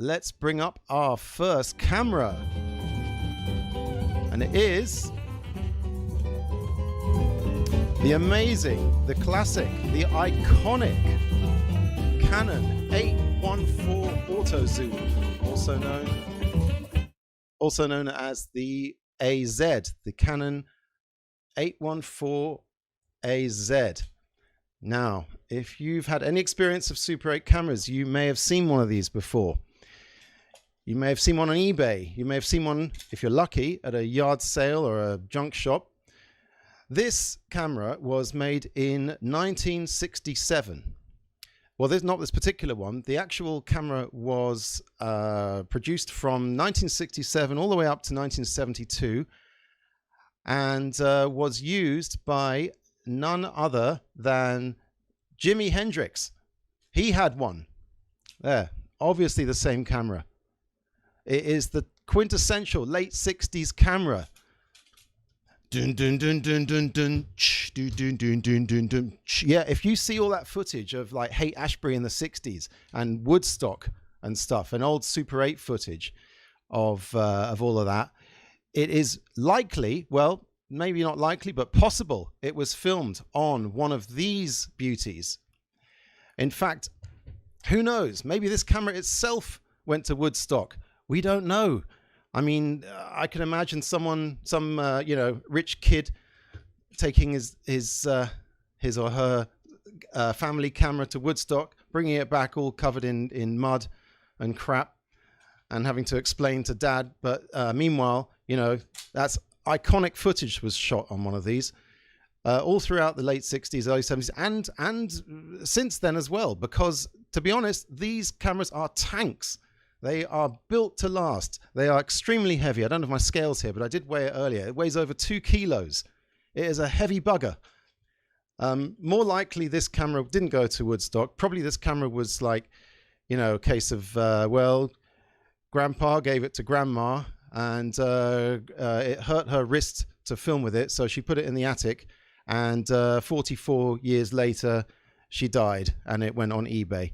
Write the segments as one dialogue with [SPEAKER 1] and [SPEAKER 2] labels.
[SPEAKER 1] let's bring up our first camera. And it is the amazing, the classic, the iconic Canon 814 AutoZoom, also known as the AZ, the Canon 814 AZ. Now, if you've had any experience of Super 8 cameras, you may have seen one of these before. You may have seen one on eBay. You may have seen one, if you're lucky, at a yard sale or a junk shop. This camera was made in 1967. Well, there's not this particular one. The actual camera was produced from 1967 all the way up to 1972 and was used by none other than Jimi Hendrix. He had one. There, obviously the same camera. It is the quintessential late 60s camera. Dun dun dun dun dun dun dun dun dun dun dun dun. Yeah, if you see all that footage of like Haight-Ashbury in the 60s and Woodstock and stuff, and old Super 8 footage of all of that, it is likely, well, maybe not likely, but possible it was filmed on one of these beauties. In fact, who knows? Maybe this camera itself went to Woodstock. We don't know. I mean, I can imagine some rich kid taking his or her family camera to Woodstock, bringing it back all covered in mud and crap, and having to explain to dad. But meanwhile, you know, that's iconic footage was shot on one of these all throughout the late 60s, early 70s, and since then as well. Because to be honest, these cameras are tanks. They are built to last. They are extremely heavy. I don't have my scales here, but I did weigh it earlier. It weighs over 2 kilos. It is a heavy bugger. More likely this camera didn't go to Woodstock. Probably this camera was like, you know, a case of, well, grandpa gave it to grandma and it hurt her wrist to film with it. So she put it in the attic and 44 years later, she died and it went on eBay.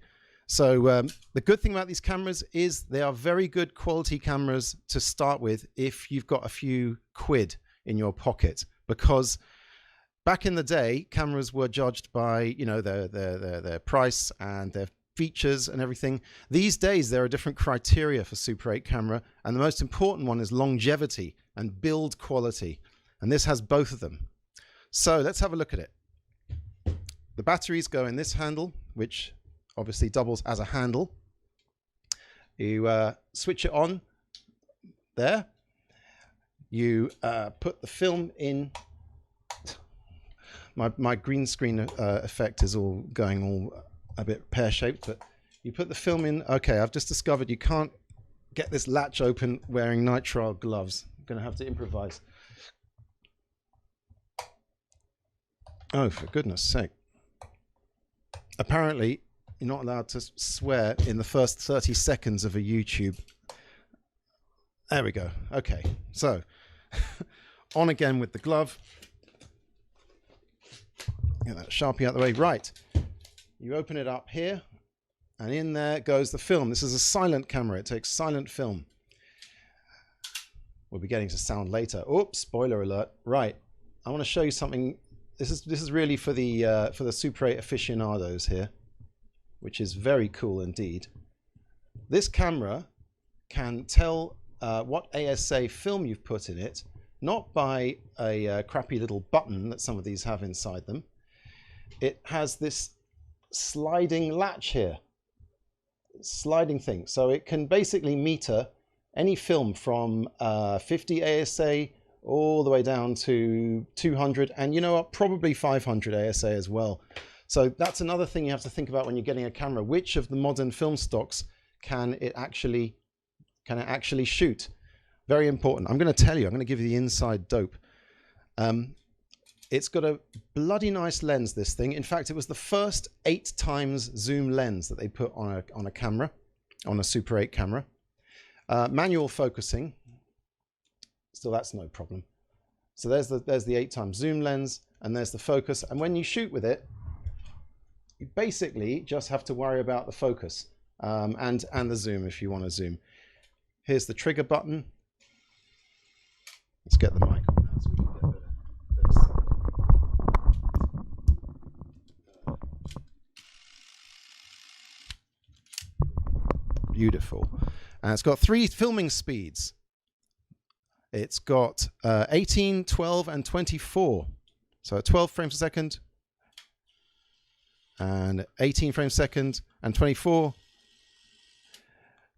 [SPEAKER 1] So the good thing about these cameras is they are very good quality cameras to start with if you've got a few quid in your pocket, because back in the day, cameras were judged by, you know, their price and their features and everything. These days, there are different criteria for Super 8 camera, and the most important one is longevity and build quality, and this has both of them. So let's have a look at it. The batteries go in this handle, which obviously doubles as a handle. You switch it on there. You put the film in. My green screen effect is all going all a bit pear-shaped, but you put the film in. Okay, I've just discovered you can't get this latch open wearing nitrile gloves. I'm going to have to improvise. Oh, for goodness sake. Apparently, you're not allowed to swear in the first 30 seconds of a YouTube. There we go. Okay, so on again with the glove. Get that Sharpie out of the way. Right, you open it up here, and in there goes the film. This is a silent camera. It takes silent film. We'll be getting to sound later. Oops, spoiler alert. Right, I want to show you something. This is really for the Super 8 aficionados here, which is very cool indeed. This camera can tell what ASA film you've put in it, not by a crappy little button that some of these have inside them. It has this sliding latch here, sliding thing. So it can basically meter any film from 50 ASA all the way down to 200, and you know what, probably 500 ASA as well. So that's another thing you have to think about when you're getting a camera. Which of the modern film stocks can it actually shoot? Very important. I'm going to tell you, I'm going to give you the inside dope. It's got a bloody nice lens, this thing. In fact, it was the first 8x zoom lens that they put on a camera, on a Super 8 camera. Manual focusing. Still, that's no problem. So there's the 8x zoom lens, and there's the focus. And when you shoot with it, you basically just have to worry about the focus. and the zoom if you want to zoom. Here's the trigger button. Let's get the mic on now so we can get better sound. Beautiful. And it's got 3 filming speeds. It's got 18, 12, and 24. So 12 frames per second, and 18 frames per second, and 24.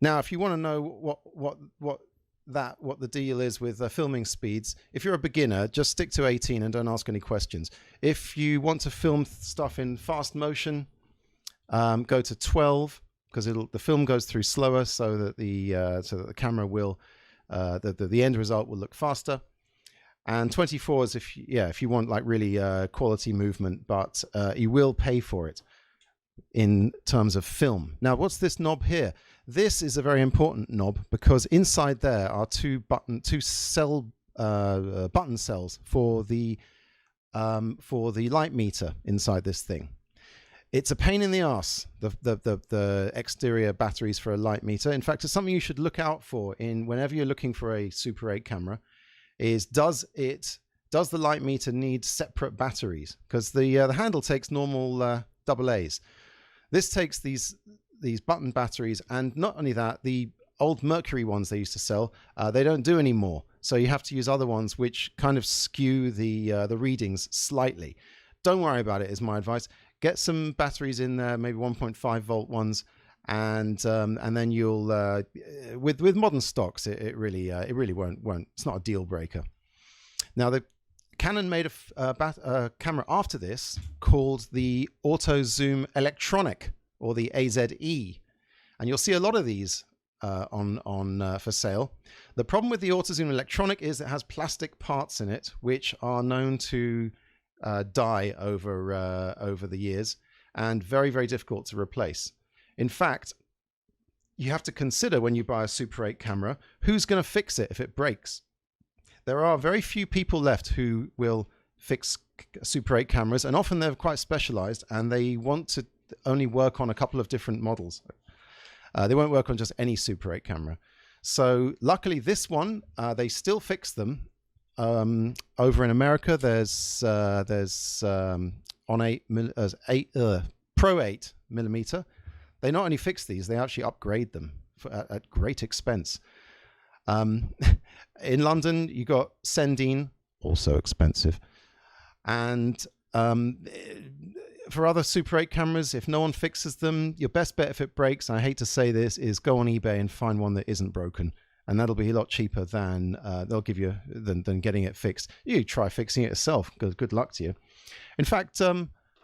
[SPEAKER 1] Now, if you want to know what the deal is with filming speeds, if you're a beginner, just stick to 18 and don't ask any questions. If you want to film stuff in fast motion, go to 12, because the film goes through slower, so that the camera will the end result will look faster. And 24 is if you want like really quality movement, but you will pay for it in terms of film. Now, what's this knob here? This is a very important knob because inside there are two button cells for the light meter inside this thing. It's a pain in the ass, the exterior batteries for a light meter. In fact, it's something you should look out for whenever you're looking for a Super 8 camera. Does the light meter need separate batteries? Because the handle takes normal AA's. This takes these button batteries, and not only that, the old Mercury ones they used to sell, they don't do anymore. So you have to use other ones which kind of skew the readings slightly. Don't worry about it, is my advice. Get some batteries in there, maybe 1.5 volt ones, and then you'll with modern stocks it really won't. It's not a deal breaker. Now, the Canon made a camera after this called the AutoZoom Electronic, or the AZE, and you'll see a lot of these on for sale. The problem with the AutoZoom Electronic is it has plastic parts in it which are known to die over the years, and very, very difficult to replace. In fact, you have to consider when you buy a Super 8 camera, who's going to fix it if it breaks? There are very few people left who will fix Super 8 cameras, and often they're quite specialized and they want to only work on a couple of different models. They won't work on just any Super 8 camera. So luckily this one, they still fix them. Over in America, there's Pro 8 millimeter. They not only fix these, they actually upgrade them at great expense. In London, you got Sendine, also expensive. And for other Super 8 cameras, if no one fixes them, your best bet if it breaks, and I hate to say this, is go on eBay and find one that isn't broken. And that'll be a lot cheaper than they'll give you than getting it fixed. You try fixing it yourself. Good luck to you. In fact,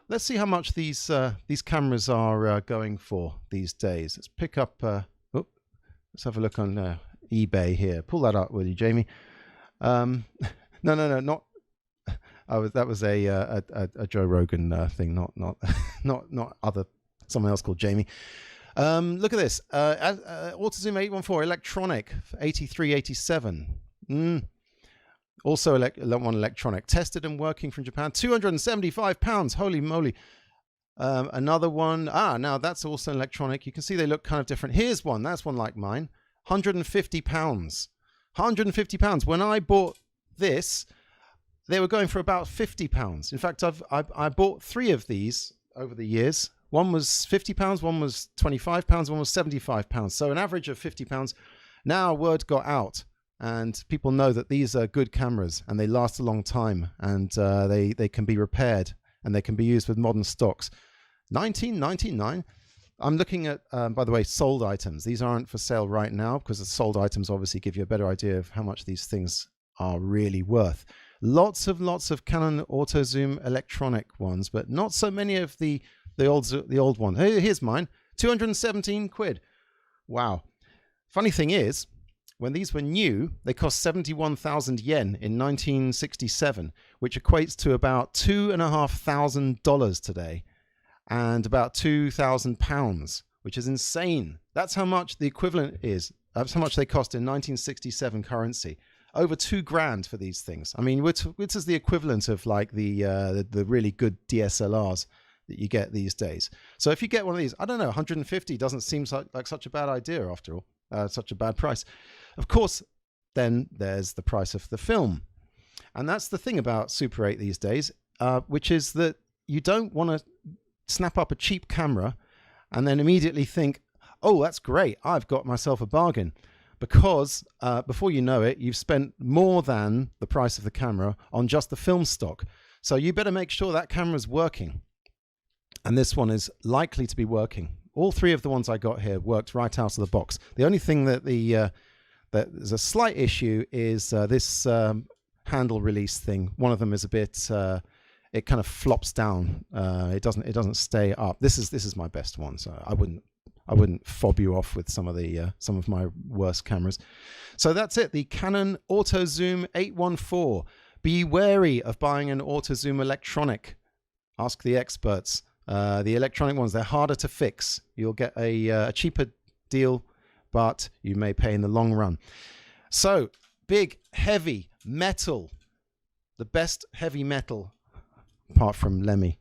[SPEAKER 1] let's see how much these cameras are going for these days. Let's pick up. Let's have a look on eBay here. Pull that up, will you, Jamie? No, not. That was a Joe Rogan thing, not other someone else called Jamie. Look at this. AutoZoom 814 electronic 8387. Also one electronic, tested and working from Japan, £275. Holy moly. Another one. Now that's also electronic. You can see they look kind of different. Here's one. That's one like mine. £150. £150. When I bought this, they were going for about £50. In fact, I bought 3 of these over the years. One was £50, one was £25, one was £75. So an average of £50. Now word got out, and people know that these are good cameras and they last a long time, and they can be repaired and they can be used with modern stocks. $19.99. I'm looking at, by the way, sold items. These aren't for sale right now because the sold items obviously give you a better idea of how much these things are really worth. Lots of Canon AutoZoom electronic ones, but not so many of the old one. Here's mine, 217 quid. Wow. Funny thing is, when these were new, they cost 71,000 yen in 1967, which equates to about $2,500 today, and about £2,000, which is insane. That's how much the equivalent is. That's how much they cost in 1967 currency. Over $2,000 for these things. I mean, which is the equivalent of like the really good DSLRs that you get these days. So if you get one of these, I don't know, 150 doesn't seem like such a bad idea after all, such a bad price. Of course, then there's the price of the film. And that's the thing about Super 8 these days, which is that you don't want to snap up a cheap camera and then immediately think, oh, that's great, I've got myself a bargain. Because before you know it, you've spent more than the price of the camera on just the film stock. So you better make sure that camera's working. And this one is likely to be working. All three of the ones I got here worked right out of the box. The only thing that that there's a slight issue is this handle release thing. One of them is a bit it kind of flops down. It doesn't stay up. This is my best one, so I wouldn't fob you off with some of my worst cameras. So that's it, the Canon AutoZoom 814. Be wary of buying an AutoZoom electronic. Ask the experts. The electronic ones, they're harder to fix. You'll get a cheaper deal, but you may pay in the long run. So, big, heavy metal. The best heavy metal, apart from Lemmy.